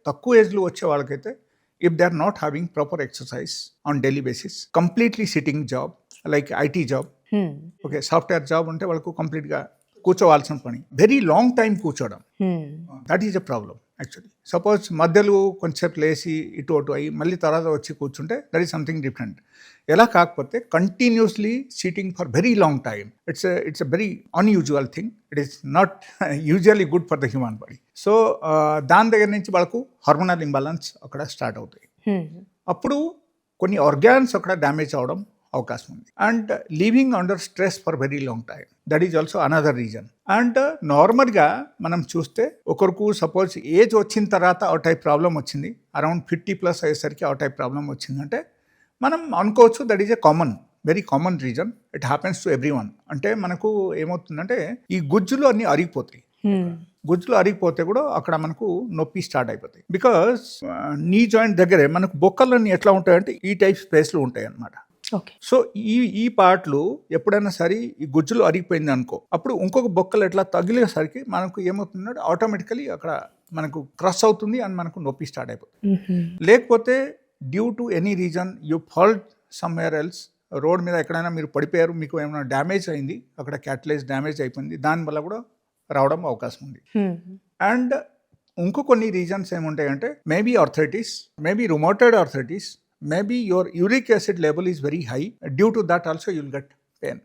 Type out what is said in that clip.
తక్కువ ఏజ్లో వచ్చే వాళ్ళకైతే if they are not having proper exercise on daily basis, completely sitting job like IT job, okay, software job ఉంటే వాళ్ళకు కంప్లీట్గా కూర్చోవాల్సిన పని, వెరీ లాంగ్ టైం కూర్చోవడం, that is a problem actually. Suppose మధ్యలో కొంచెంసేపు లేచి ఇటు అటు అయ్యి మళ్ళీ తర్వాత వచ్చి కూర్చుంటే దట్ ఈస్ సంథింగ్ డిఫరెంట్. ఎలా కాకపోతే continuously sitting for very long time, it's a very unusual thing. It is not usually good for the human body. So దాని దగ్గర నుంచి వాళ్ళకు హార్మోనల్ ఇంబాలెన్స్ అక్కడ స్టార్ట్ అవుతాయి. అప్పుడు కొన్ని ఆర్గాన్స్ అక్కడ డ్యామేజ్ అవడం అవకాశం ఉంది. And living under stress for very long time, that is also another reason. And నార్మల్గా మనం చూస్తే ఒకరికి సపోజ్ ఏజ్ వచ్చిన తర్వాత ఆ టైప్ ప్రాబ్లం వచ్చింది, అరౌండ్ 50+ అయ్యేసరికి ఆ టైప్ ప్రాబ్లం వచ్చిందంటే మనం అనుకోవచ్చు that is a very common reason. It happens to every one. అంటే మనకు ఏమవుతుందంటే ఈ గుజ్జులు అన్నీ అరిగిపోతాయి. గుజ్జులు అరిగిపోతే కూడా అక్కడ మనకు నొప్పి స్టార్ట్ అయిపోతాయి. బికాస్ నీ జాయింట్ దగ్గరే మనకు బొక్కలన్నీ ఎట్లా ఉంటాయంటే ఈ టైప్ స్పేస్లో ఉంటాయి అన్నమాట. సో ఈ పార్ట్లు ఎప్పుడైనా సరే ఈ గుజ్జులు అరిగిపోయింది అనుకో, అప్పుడు ఇంకొక బొక్కలు ఎట్లా తగిలేసరికి మనకు ఏమవుతుందంటే ఆటోమేటికలీ అక్కడ మనకు క్రష్ అవుతుంది అండ్ మనకు నొప్పి స్టార్ట్ అయిపోతుంది. లేకపోతే due to any reason you fall somewhere else, road మీద ఎక్కడైనా మీరు పడిపోయారు, మీకు ఏమైనా డ్యామేజ్ అయింది, అక్కడ క్యాటలైజ్ డ్యామేజ్ అయిపోయింది, దానివల్ల కూడా రావడం అవకాశం ఉంది. అండ్ ఇంకో కొన్ని రీజన్స్ ఏముంటాయంటే maybe arthritis, maybe rheumatoid arthritis, maybe your uric acid level is very high. Due to that also you will get